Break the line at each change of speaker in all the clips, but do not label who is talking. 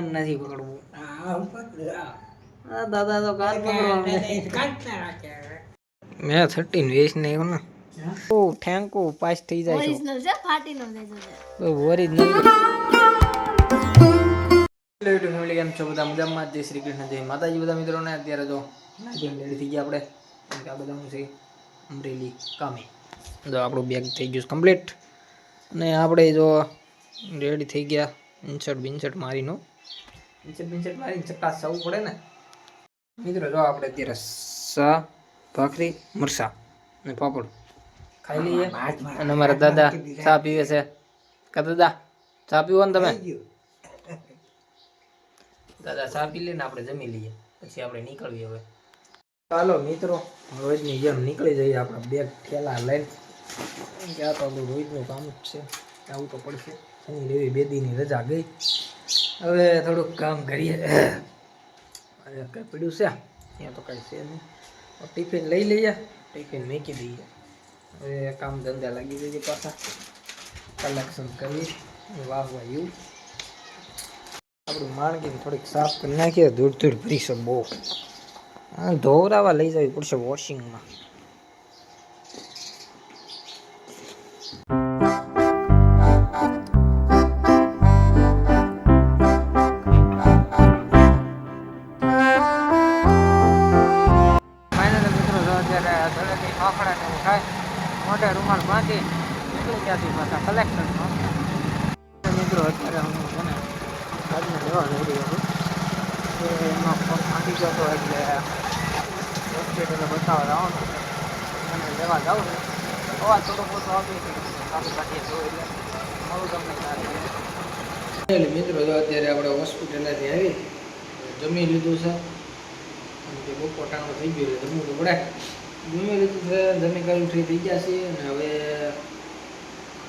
નથી પકડવું. દાદા તો કાન પકડવા મેં 13 વેચ ને એવું ને ઓ ઠેંકો પાસ થઈ જાય છે. ઓરિજિનલ છે, ફાટી ન જાય છે. ઓરિજિનલ યુટ્યુબ ફેમિલી કેમ છો બધા મજામાં? જય શ્રી કૃષ્ણ, જય માતાજી બધા મિત્રોને. અત્યારે તો રેડી થઈ ગયા આપણે, કેમ કે આ બધા હું છે અમરેલી કામે. જો આપણું બેગ થઈ ગયું કમ્પ્લીટ અને આપણે જો રેડી થઈ ગયા. ઇન્સર્ટ મારીનો ઇન્સર્ટ મારીને ચક્કા સવું પડે ને મિત્રો. જો આપણે અત્યારે સા ભાખરી મરસા અને પાપડ ખાઈ લઈએ. અને અમારા દાદા ચા પીવે છે. કા દાદા ચા પીવો ને તમે? દાદા ચા પી લઈને આપણે જમી લઈએ, પછી આપણે નીકળીએ હવે. ચાલો મિત્રો, રોજની જેમ નીકળી જઈએ આપણા બેગ ઠેલા લઈને. આ તો આપણું રોજનું કામ જ છે, આવું તો પડશે. શનિ રવિ 2 દીની રજા ગઈ, હવે થોડુંક કામ કરીએ. હવે કંઈ પડ્યું છે ત્યાં તો કાંઈ છે નહીં. ટિફિન લઈ લઈએ, ટિફિન મૂકી દઈએ. હવે કામ ધંધા લાગી જઈએ પાછા. કલેક્શન કરી વાહવા એવું આપણું માણકી થોડીક સાફ કરી નાખીએ. ધૂળ ભરી છે બહુ. હા, ધોવરાવા લઈ જવી પડશે વોશિંગમાં. ફાફડા ને એવું ખાય, મોઢે રૂમાલ બાંધી નીકળી ત્યાંથી પાછા કલેક્શનમાં. મિત્રો અત્યારે હું છે ને ગાડીને લેવા જઈ રહ્યો છું. એમાં પગ ફાટી ગયો હતો એટલે હોસ્પિટલે બતાવવા જવાનું છે અને લેવા જાઉં છું. અવાજ થોડો મોટો આવી કાપી કાઢીએ તો એટલે મારું તમને સારું. મિત્રો જો અત્યારે આપણે હોસ્પિટલેથી આવી જમી લીધું છે. કે બપોર ટાણું થઈ ગયું એટલે જમવું તો પડે. જમી લીધું છે, જમી કરી ફ્રી થઈ ગયા છીએ. અને હવે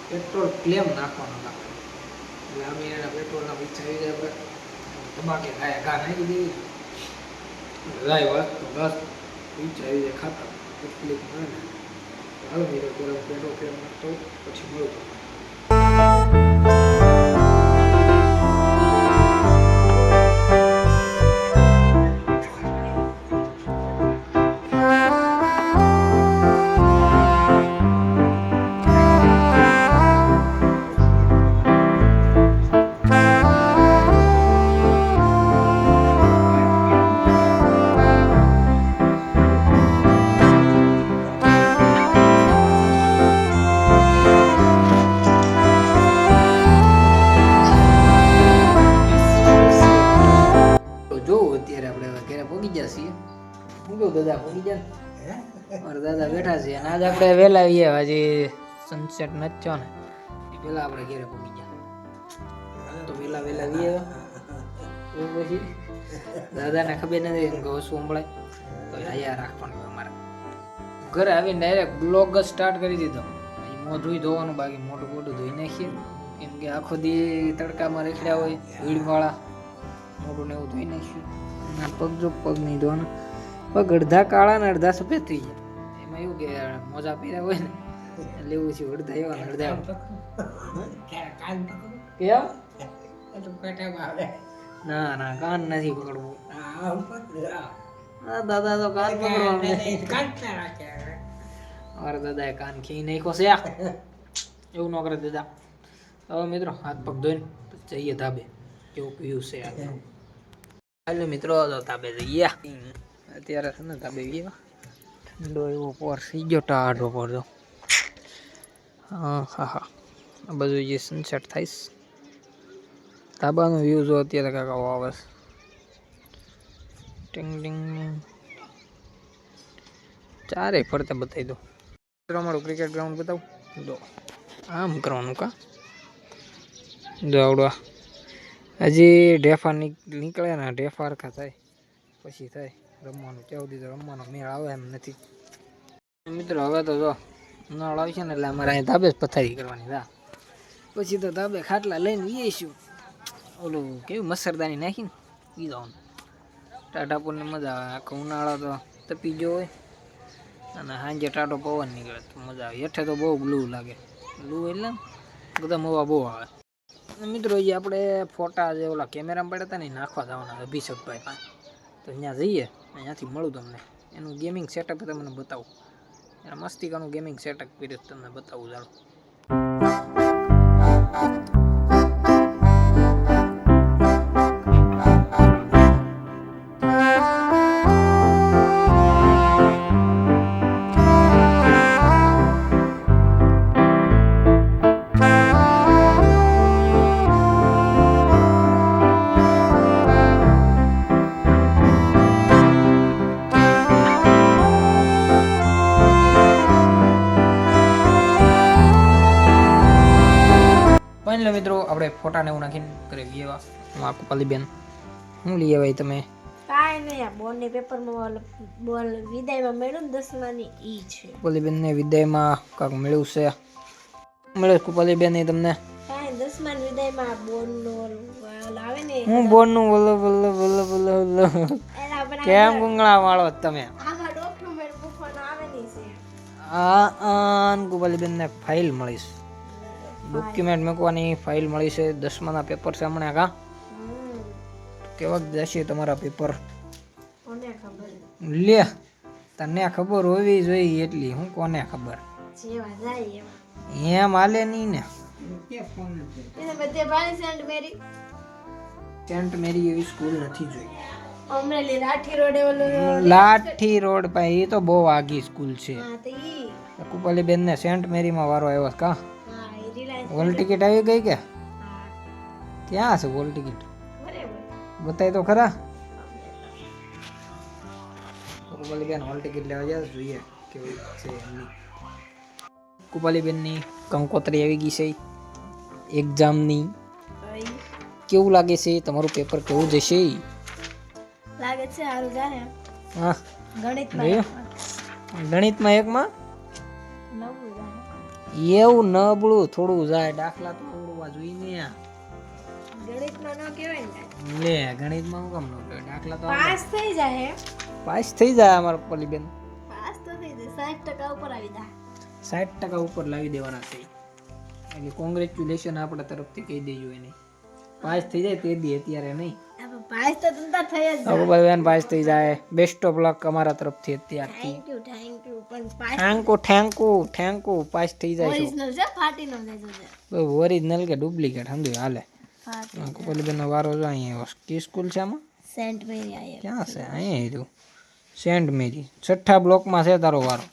પેટ્રોલ ક્લેમ નાખવાનો લાગે એટલે અમે એના પેટ્રોલના પૈસા આવી જાય. આપણે ધમાકે ગાય ઘા નાખી દેવી ગાય વાત તો બસ પૈસા આવી જાય ખાતા તકલીફ મળે ને. હાલો મિત્રો પેટ્રોલ ક્લેમ નાખતો પછી મળું. દાદા પહોંચી જાય મારા દાદા બેઠા છે અને આજ આપણે વહેલા આવીએ. હજી સનસેટ નથી થયો ને પેલા આપણે ઘેરે પહોંચી ગયા તો વહેલા આવીએ. પછી દાદાને ખબર નથી કે શું સંભળાય તો અહીંયા રાખવાનું. અમારે ઘરે આવીને ડાયરેક્ટ બ્લોગ જ સ્ટાર્ટ કરી દીધો. મોઢું ધોવાનું બાકી, મોટું ધોઈ નાખીએ કેમ કે આખો દી તડકામાં રેખડ્યા હોય ભીડવાળા. મોઢું ને એવું ધોઈ નાખ્યું. પગ જો પગ નહીં ધોવાનું. પગ અડધા કાળા ને અડધા સફેદ થઈ જાય. એમાં એવું કે મોજા પહેર્યા હોય ને એટલે એવું છે. અડધા એવા ને અડધા ના ના કાન નથી પકડવું. દાદા તો કાન પકડવા મારા દાદાએ કાન ખી નાખ્યો છે. એવું ન કરે દાદા. હવે મિત્રો હાથ પગ ધોઈને જઈએ ધાબે. કેવું પીવું છે હાલો મિત્રો ધાબે જઈએ. અત્યારે છે ને ધાબે ગયા. ઠંડો એવો પોર થઈ ગયો ટાઢો પર તો. હા આ બધું જે સનસેટ થાય ધાબાનો વ્યૂ જો અત્યારે કાંક આવો આવે છે. ટિંગ ટિંગ ચારે ફરતે બતાવી દો. અમારું ક્રિકેટ ગ્રાઉન્ડ બતાવું જો. આમ કરવાનું કા જો આવડવા હજી ઢેફા નીકળે ને ઢેફા હરખા થાય પછી થાય રમવાનું. ત્યાં સુધી તો રમવાનો મેળ આવે એમ નથી. મિત્રો હવે તો જો ઉનાળો આવશે ને એટલે અમારે અહીં ધાબે જ પથારી કરવાની હતા. પછી તો ધાબે ખાટલા લઈને જઈશું. ઓલું કેવું મચ્છરદાની નાખીને પી જવાનું. ટાઢાપુરને મજા આવે. આખો ઉનાળો તો તપી ગયો હોય અને સાંજે ટાઢો પવન નીકળે તો મજા આવે. હેઠે તો બહુ બ્લુ લાગે. બ્લુ એટલે બધા મોવા બહુ આવે. મિત્રો જે આપણે ફોટા જે ઓલા કેમેરામાં પડ્યા હતા ને નાખવા જવાના અભિષેકભાઈ પાસે તો ત્યાં જઈએ અહીંયાથી મળું તમને એનું ગેમિંગ સેટઅપ તમને બતાવું એને મસ્તિકાનું ગેમિંગ સેટઅપ કર્યું તમને બતાવું જાણો લો મિત્રો આપણે ફોટા ને એવું નાખીને કરી લેવા હું આખું પાલીબેન હું લઈ આવ્યા તમે
કાંઈ નહીં આ બોર્ડની પેપરમાં બોલ વિદાયમાં મળ્યું ને 10માની ઈ છે
પાલીબેન ને વિદાયમાં કાંક મળ્યું છે મળે પાલીબેન ને તમને
કાંઈ 10માની વિદાયમાં બોર્ડનો આવે ને
હું બોર્ડનું બોલો બોલો બોલો બોલો બોલો
એના પર
કેમ ગુંગળા વાળો તમે
આમાં ડોક્યુમેન્ટ મૂકવાનો આવે ને છે
પાલીબેન ને ફાઇલ મળીશ ડોક્યુમેન્ટ મૂકવાની ફાઇલ મળી છે 10માના પેપર છે હમણાં કા કેવા જશે તમારા પેપર
કોને ખબર
લે તને ખબર હોવી જોઈએ એટલી હું કોને ખબર
જેવા જાય
એમ હાલે નહીં ને
એને બધે ભાઈ
સેન્ટ મેરી એવી સ્કૂલ નથી જોઈ
અમરેલી લાઠી રોડે ઓલો
લાઠી રોડ પાસે એ તો બહુ આગી સ્કૂલ છે
હા તો ઈ
કુપાલી બેન ને સેન્ટ મેરીમાં વારો આવ્યો કા
હા ઈ રિલાયન્સ
હોલ ટિકિટ આવી ગઈ કે
હા
ક્યાં છે હોલ ટિકિટ
બરાબર
બતાય તો ખરા કુપાલી બેન હોલ ટિકિટ લેવા જાય જોઈએ કેવી છે એમની કુપાલી બેન ની કંકોત્રી આવી ગઈ છે એક્ઝામની કેવું લાગે છે તમારું પેપર કેવું જશે
લાગે છે સારું જાય
હા
ગણિતમાં
ગણિતમાં એકમાં
નવું જાય
એવું નબળું થોડું જાય દાખલા તો આવડવા જોઈએ ને
ગણિતમાં ન કહેવાય ને
લે ગણિતમાં હું કામ ન કહેવાય દાખલા તો
પાસ થઈ જાય
પાસ થઈ જાય અમારા પલી બેન
પાસ તો થઈ જાય 60% ઉપર આવી જાય
60% ઉપર લાવી દેવાના છે એટલે કોંગ્રેચ્યુલેશન આપણા તરફથી કહી દેજો એને પાસ થઈ જાય તે દી અત્યારે નહીં
પાસ તો તંતા થઈ જ જાય
બેન પાસ થઈ જાય બેસ્ટ ઓફ લક અમારા તરફથી અત્યારથી
થેન્ક યુ પણ પાસ
થેન્કુ પાસ થઈ જાય
ઓરિજિનલ છે ફાટી ન જાય
ઓરિજિનલ કે ડુપ્લિકેટ સમજો હાલે
ફાટી
કુપાલી બેન વારો જો અહીંયા કી સ્કૂલ છે આમાં
સેન્ટ મેરી આયા
ક્યાં છે અહીંયા જો સેન્ટ મેરી 6ઠ્ઠા બ્લોકમાં છે તારો વારો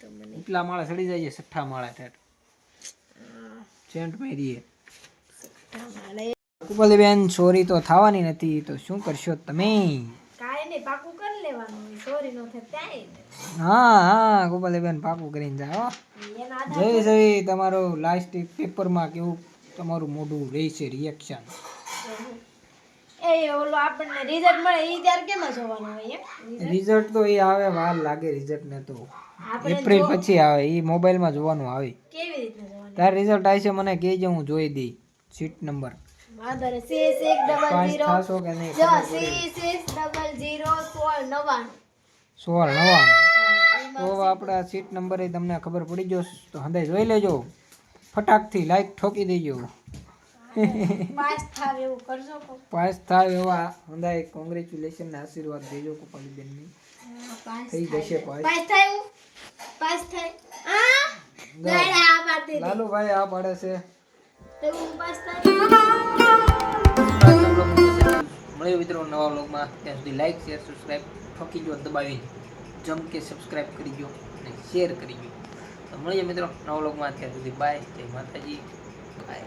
તો મને
એટલા માળે ચડી જાય 6ઠ્ઠા માળે ઠેઠ સેન્ટ મેરી
તમારે
કુપાલી બેન ચોરી તો થવાની નથી તો શું કરશો તમે
કાઈ નહીં પાકું કરી લેવાનું સોરી નો થાય ત્યાં
હા કુપાલી બેન પાકું કરીને જાઓ
એના
જય જય તમારું લાસ્ટ પેપરમાં કેવું તમારું મોઢું રહેશે રિએક્શન
એ ઓલો આપણને રિઝલ્ટ મળે ઈ ત્યાર કેમ જોવાનું હોય
રિઝલ્ટ તો એ આવે વાર લાગે રિઝલ્ટ ને તો
આપણે
એપ્રિલ પછી આવે એ મોબાઈલમાં જોવાનું આવે
કેવી રીતના જોવાનું
તાર રિઝલ્ટ આવશે મને કહેજો હું જોઈ દઈ સીટ નંબર
વાંધો ને 6600
થાશો કે નહીં
જો 6600
16 તો આપણા સીટ નંબર એ તમને ખબર પડી જશે તો હંધાઈ જોઈ લેજો ફટાકથી લાઈક ઠોકી દેજો
પાસ થાવ એવું કરજો
પાસ થાય એવા હંધાઈ કોંગ્રેચ્યુલેશન ને આશીર્વાદ દેજો કુપાલી બેન ની થઈ જશે પાસ
પાસ થાય આ ગાડા આ પાડતી
લાલુભાઈ આ પાડે છે
તો હું પાસ થાય
મળ્યો મિત્રો નવા વ્લોગમાં ત્યાં સુધી લાઈક શેર સબસ્ક્રાઈબ ઠોકી જો દબાવી જમ કે સબસ્ક્રાઈબ કરી દો અને શેર કરી દો તો મળીએ મિત્રો નવા વ્લોગમાં ત્યાં સુધી બાય જય માતાજી બાય